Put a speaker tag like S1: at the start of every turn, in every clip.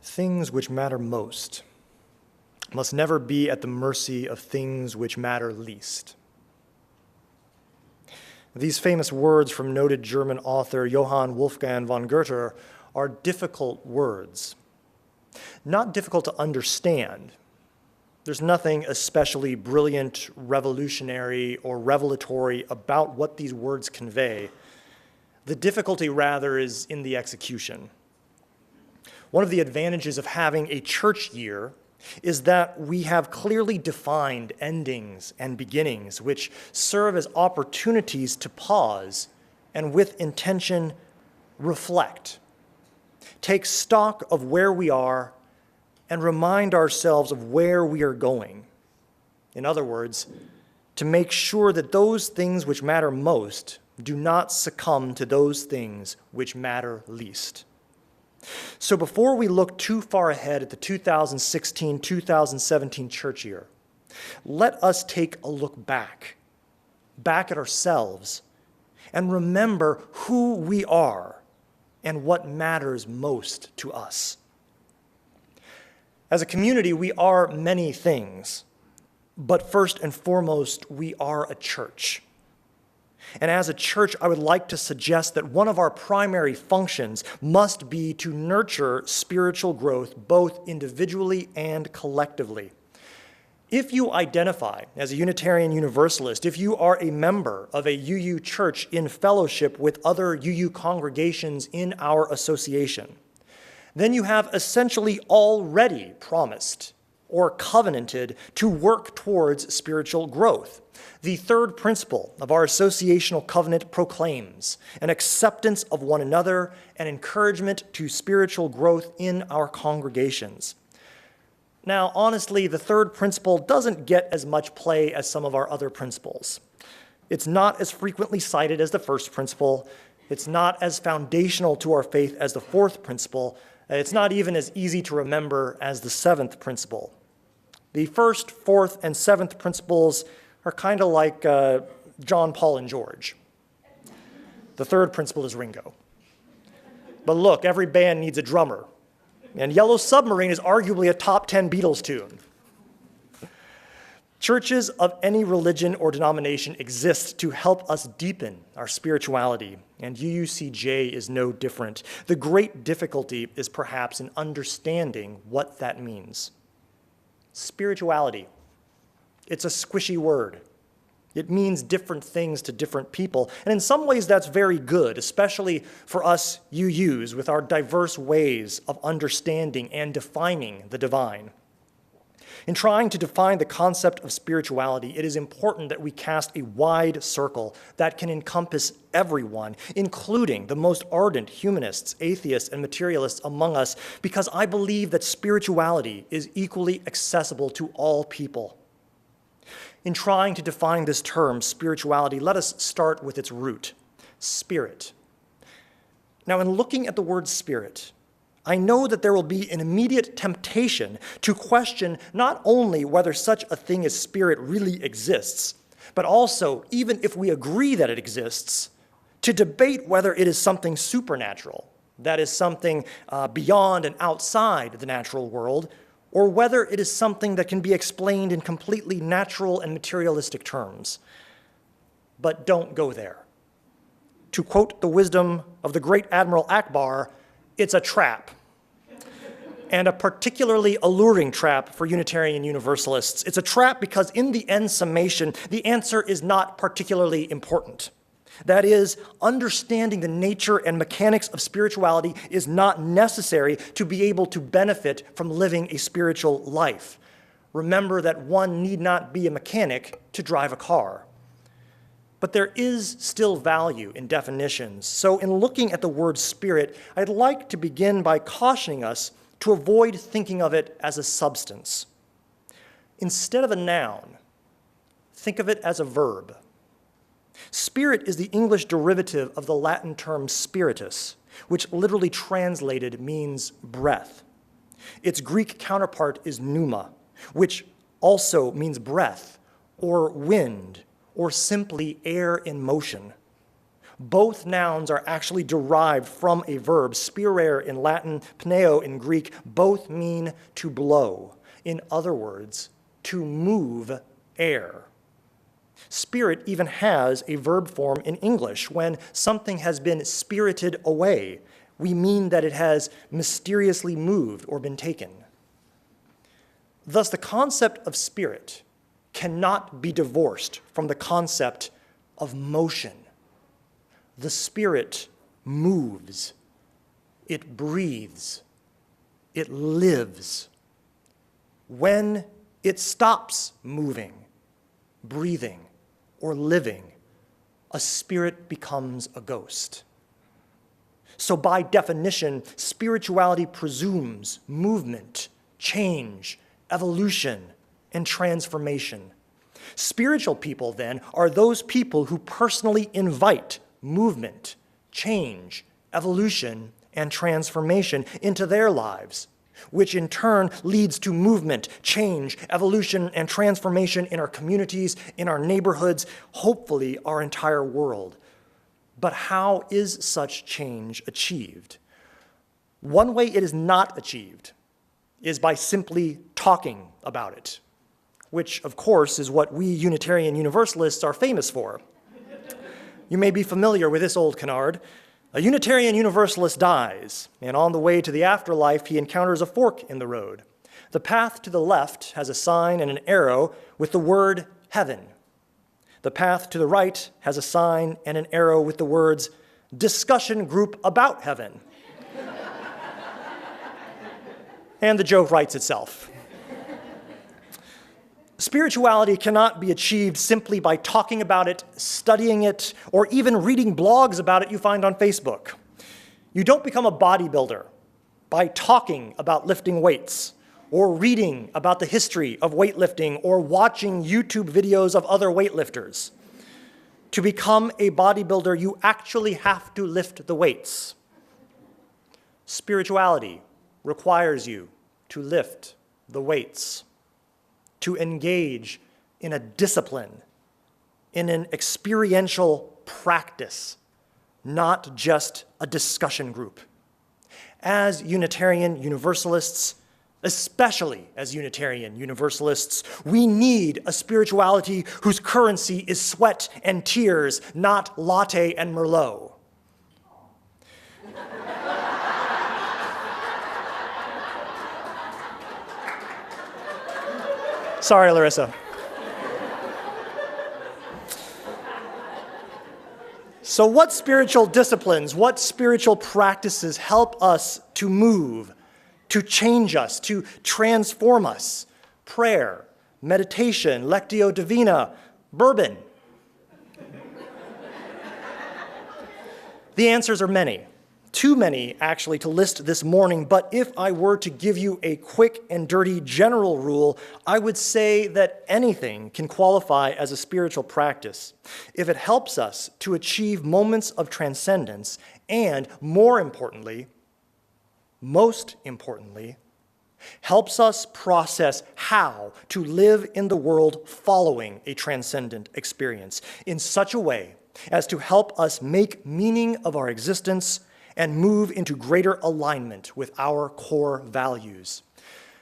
S1: Things which matter most must never be at the mercy of things which matter least. These famous words from noted German author Johann Wolfgang von Goethe are difficult words. Not difficult to understand. There's nothing especially brilliant, revolutionary, or revelatory about what these words convey. The difficulty, rather, is in the execution. One of the advantages of having a church year is that we have clearly defined endings and beginnings, which serve as opportunities to pause and with intention reflect, take stock of where we are, and remind ourselves of where we are going. In other words, to make sure that those things which matter most do not succumb to those things which matter least. So before we look too far ahead at the 2016-2017 church year, let us take a look back at ourselves, and remember who we are and what matters most to us. As a community, we are many things, but first and foremost, we are a church. And as a church, I would like to suggest that one of our primary functions must be to nurture spiritual growth both individually and collectively. If you identify as a Unitarian Universalist, if you are a member of a UU church in fellowship with other UU congregations in our association, then you have essentially already promised or covenanted to work towards spiritual growth. The third principle of our associational covenant proclaims an acceptance of one another and encouragement to spiritual growth in our congregations. Now, honestly, the third principle doesn't get as much play as some of our other principles. It's not as frequently cited as the first principle. It's not as foundational to our faith as the fourth principle. It's not even as easy to remember as the seventh principle. The first, fourth, and seventh principles are kind of like John, Paul, and George. The third principle is Ringo. But look, every band needs a drummer, and Yellow Submarine is arguably a top 10 Beatles tune. Churches of any religion or denomination exist to help us deepen our spirituality, and UUCJ is no different. The great difficulty is perhaps in understanding what that means. Spirituality. It's a squishy word. It means different things to different people, and in some ways that's very good, especially for us UUs with our diverse ways of understanding and defining the divine. In trying to define the concept of spirituality, it is important that we cast a wide circle that can encompass everyone, including the most ardent humanists, atheists, and materialists among us, because I believe that spirituality is equally accessible to all people. In trying to define this term, spirituality, let us start with its root, spirit. Now, in looking at the word spirit, I know that there will be an immediate temptation to question not only whether such a thing as spirit really exists, but also, even if we agree that it exists, to debate whether it is something supernatural, that is something beyond and outside the natural world, or whether it is something that can be explained in completely natural and materialistic terms. But don't go there. To quote the wisdom of the great Admiral Akbar, it's a trap. And a particularly alluring trap for Unitarian Universalists. It's a trap because in the end summation, the answer is not particularly important. That is, understanding the nature and mechanics of spirituality is not necessary to be able to benefit from living a spiritual life. Remember that one need not be a mechanic to drive a car. But there is still value in definitions. So in looking at the word spirit, I'd like to begin by cautioning us to avoid thinking of it as a substance. Instead of a noun, think of it as a verb. Spirit is the English derivative of the Latin term spiritus, which literally translated means breath. Its Greek counterpart is pneuma, which also means breath or wind or simply air in motion. Both nouns are actually derived from a verb, spirare in Latin, pneo in Greek. Both mean to blow. In other words, to move air. Spirit even has a verb form in English. When something has been spirited away, we mean that it has mysteriously moved or been taken. Thus, the concept of spirit cannot be divorced from the concept of motion. The spirit moves, it breathes, it lives. When it stops moving, breathing, or living, a spirit becomes a ghost. So by definition, spirituality presumes movement, change, evolution, and transformation. Spiritual people, then, are those people who personally invite movement, change, evolution, and transformation into their lives, which in turn leads to movement, change, evolution, and transformation in our communities, in our neighborhoods, hopefully our entire world. But how is such change achieved? One way it is not achieved is by simply talking about it, which, of course, is what we Unitarian Universalists are famous for. You may be familiar with this old canard. A Unitarian Universalist dies, and on the way to the afterlife, he encounters a fork in the road. The path to the left has a sign and an arrow with the word heaven. The path to the right has a sign and an arrow with the words discussion group about heaven. And the joke writes itself. Spirituality cannot be achieved simply by talking about it, studying it, or even reading blogs about it you find on Facebook. You don't become a bodybuilder by talking about lifting weights, or reading about the history of weightlifting, or watching YouTube videos of other weightlifters. To become a bodybuilder, you actually have to lift the weights. Spirituality requires you to lift the weights, to engage in a discipline, in an experiential practice, not just a discussion group. As Unitarian Universalists, especially as Unitarian Universalists, we need a spirituality whose currency is sweat and tears, not latte and Merlot. Sorry, Larissa. So what spiritual disciplines, what spiritual practices help us to move, to change us, to transform us? Prayer, meditation, lectio divina, bourbon. The answers are many. Too many, actually, to list this morning, but if I were to give you a quick and dirty general rule, I would say that anything can qualify as a spiritual practice if it helps us to achieve moments of transcendence and, most importantly, helps us process how to live in the world following a transcendent experience in such a way as to help us make meaning of our existence and move into greater alignment with our core values.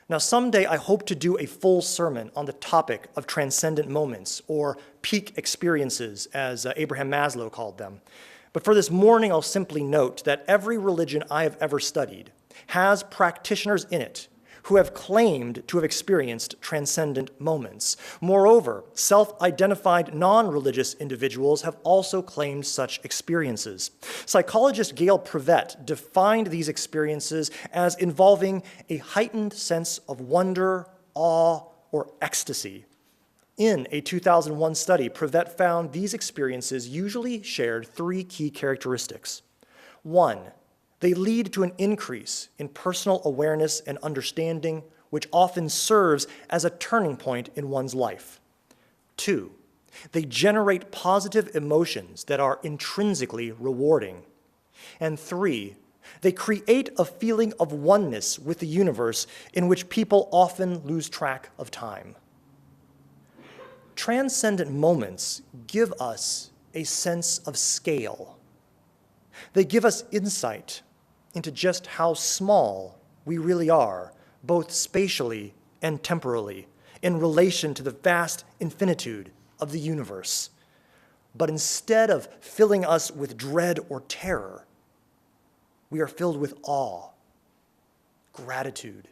S1: Now, someday I hope to do a full sermon on the topic of transcendent moments, or peak experiences, as Abraham Maslow called them. But for this morning, I'll simply note that every religion I have ever studied has practitioners in it who have claimed to have experienced transcendent moments. Moreover, self-identified non-religious individuals have also claimed such experiences. Psychologist Gail Prevet defined these experiences as involving a heightened sense of wonder, awe, or ecstasy. In a 2001 study, Prevet found these experiences usually shared three key characteristics. One, they lead to an increase in personal awareness and understanding, which often serves as a turning point in one's life. Two, they generate positive emotions that are intrinsically rewarding. And three, they create a feeling of oneness with the universe in which people often lose track of time. Transcendent moments give us a sense of scale, They give us insight into just how small we really are, both spatially and temporally, in relation to the vast infinitude of the universe. But instead of filling us with dread or terror, we are filled with awe, gratitude,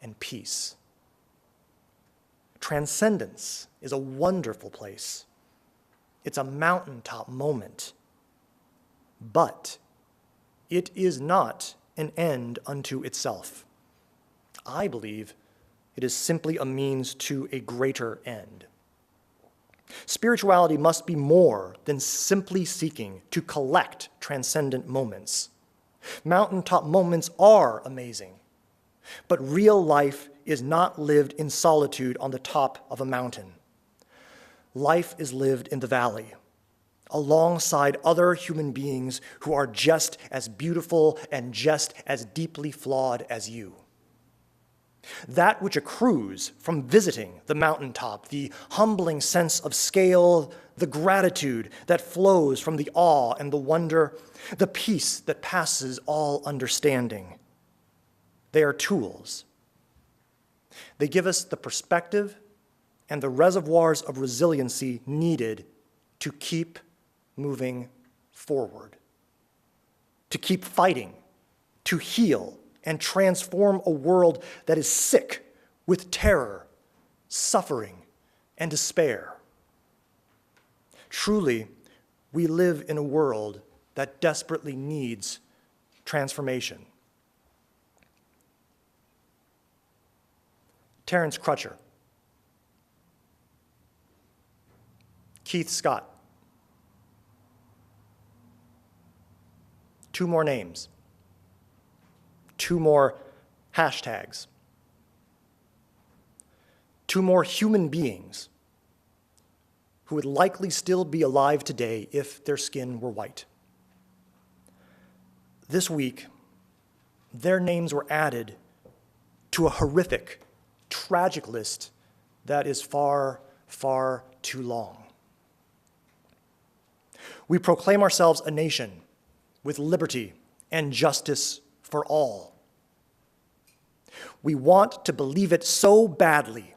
S1: and peace. Transcendence is a wonderful place. It's a mountaintop moment. But it is not an end unto itself. I believe it is simply a means to a greater end. Spirituality must be more than simply seeking to collect transcendent moments. Mountaintop moments are amazing, but real life is not lived in solitude on the top of a mountain. Life is lived in the valley, alongside other human beings who are just as beautiful and just as deeply flawed as you. That which accrues from visiting the mountaintop, the humbling sense of scale, the gratitude that flows from the awe and the wonder, the peace that passes all understanding. They are tools. They give us the perspective and the reservoirs of resiliency needed to keep moving forward, to keep fighting, to heal and transform a world that is sick with terror, suffering, and despair. Truly, we live in a world that desperately needs transformation. Terence Crutcher, Keith Scott. 2 more names. 2 more hashtags. 2 more human beings who would likely still be alive today if their skin were white. This week, their names were added to a horrific, tragic list that is far, far too long. We proclaim ourselves a nation with liberty and justice for all. We want to believe it so badly.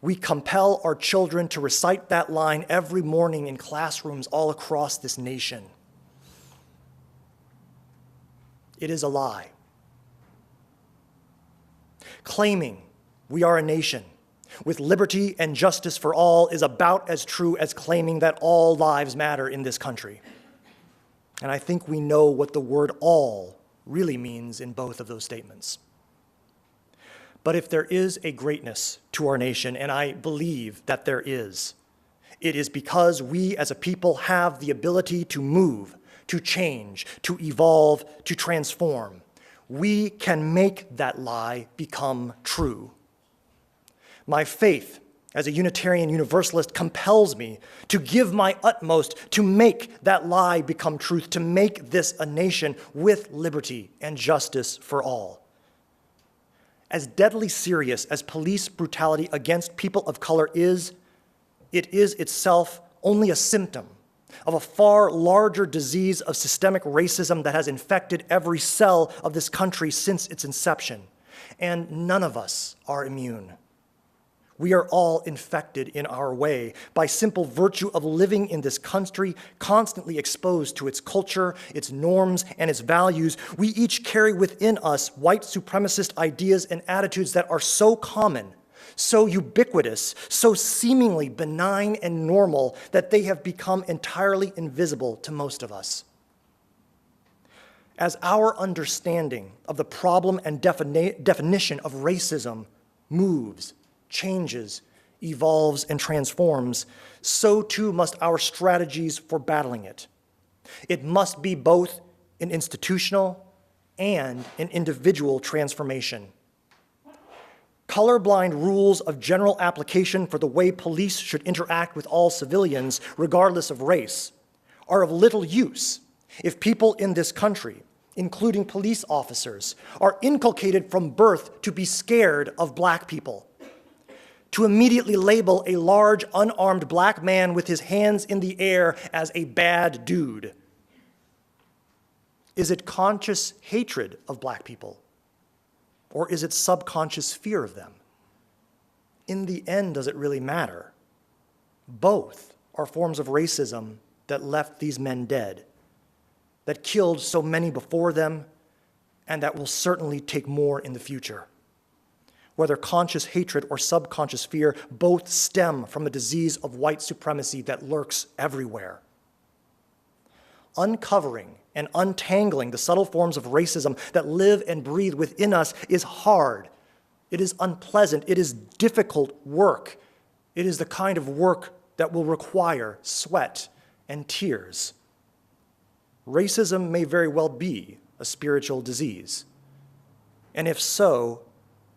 S1: We compel our children to recite that line every morning in classrooms all across this nation. It is a lie. Claiming we are a nation with liberty and justice for all is about as true as claiming that all lives matter in this country. And I think we know what the word all really means in both of those statements. But if there is a greatness to our nation, and I believe that there is, it is because we as a people have the ability to move, to change, to evolve, to transform. We can make that lie become true. My faith as a Unitarian Universalist compels me to give my utmost to make that lie become truth, to make this a nation with liberty and justice for all. As deadly serious as police brutality against people of color is, it is itself only a symptom of a far larger disease of systemic racism that has infected every cell of this country since its inception. And none of us are immune. We are all infected in our way by simple virtue of living in this country, constantly exposed to its culture, its norms, and its values. We each carry within us white supremacist ideas and attitudes that are so common, so ubiquitous, so seemingly benign and normal that they have become entirely invisible to most of us. As our understanding of the problem and definition of racism moves, changes, evolves, and transforms, so too must our strategies for battling it. It must be both an institutional and an individual transformation. Colorblind rules of general application for the way police should interact with all civilians, regardless of race, are of little use if people in this country, including police officers, are inculcated from birth to be scared of black people, to immediately label a large, unarmed black man with his hands in the air as a bad dude. Is it conscious hatred of black people? Or is it subconscious fear of them? In the end, does it really matter? Both are forms of racism that left these men dead, that killed so many before them, and that will certainly take more in the future. Whether conscious hatred or subconscious fear, both stem from a disease of white supremacy that lurks everywhere. Uncovering and untangling the subtle forms of racism that live and breathe within us is hard. It is unpleasant. It is difficult work. It is the kind of work that will require sweat and tears. Racism may very well be a spiritual disease. And if so,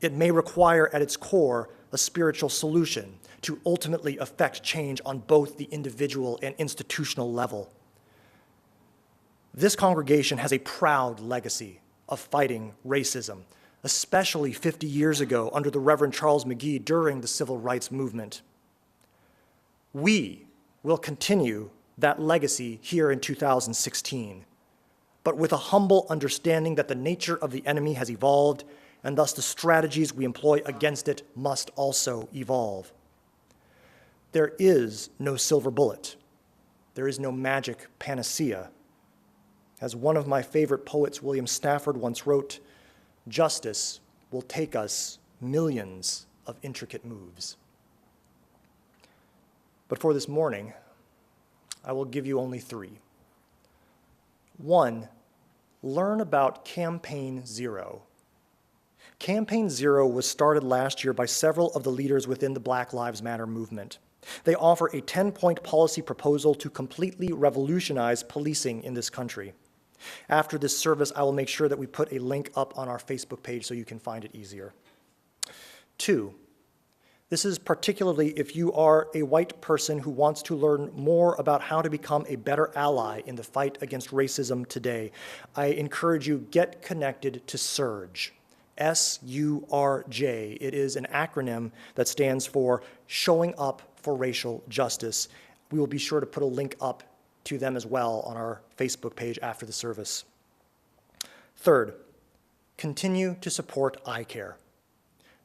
S1: it may require at its core a spiritual solution to ultimately affect change on both the individual and institutional level. This congregation has a proud legacy of fighting racism, especially 50 years ago under the Reverend Charles McGee during the Civil Rights Movement. We will continue that legacy here in 2016, but with a humble understanding that the nature of the enemy has evolved, and thus the strategies we employ against it must also evolve. There is no silver bullet. There is no magic panacea. As one of my favorite poets, William Stafford, once wrote, "Justice will take us millions of intricate moves." But for this morning, I will give you only 3. 1, learn about Campaign Zero. Campaign Zero was started last year by several of the leaders within the Black Lives Matter movement. They offer a 10-point policy proposal to completely revolutionize policing in this country. After this service, I will make sure that we put a link up on our Facebook page so you can find it easier. 2, this is particularly if you are a white person who wants to learn more about how to become a better ally in the fight against racism today. I encourage you, get connected to SURJ. S-U-R-J. It is an acronym that stands for Showing Up for Racial Justice. We will be sure to put a link up to them as well on our Facebook page after the service. 3rd, continue to support iCare.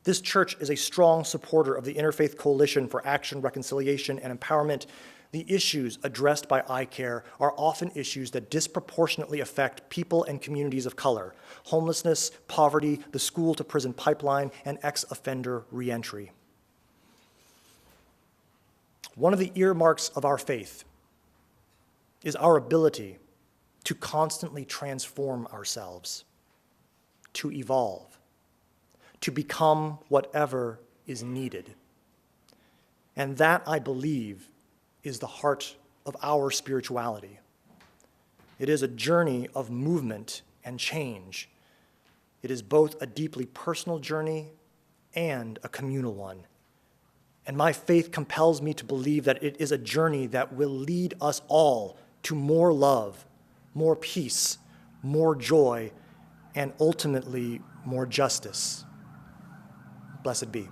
S1: This church is a strong supporter of the Interfaith Coalition for Action, Reconciliation, and Empowerment. The issues addressed by iCare are often issues that disproportionately affect people and communities of color: homelessness, poverty, the school-to-prison pipeline, and ex-offender reentry. One of the earmarks of our faith is our ability to constantly transform ourselves, to evolve, to become whatever is needed. And that, I believe, is the heart of our spirituality. It is a journey of movement and change. It is both a deeply personal journey and a communal one. And my faith compels me to believe that it is a journey that will lead us all to more love, more peace, more joy, and ultimately more justice. Blessed be.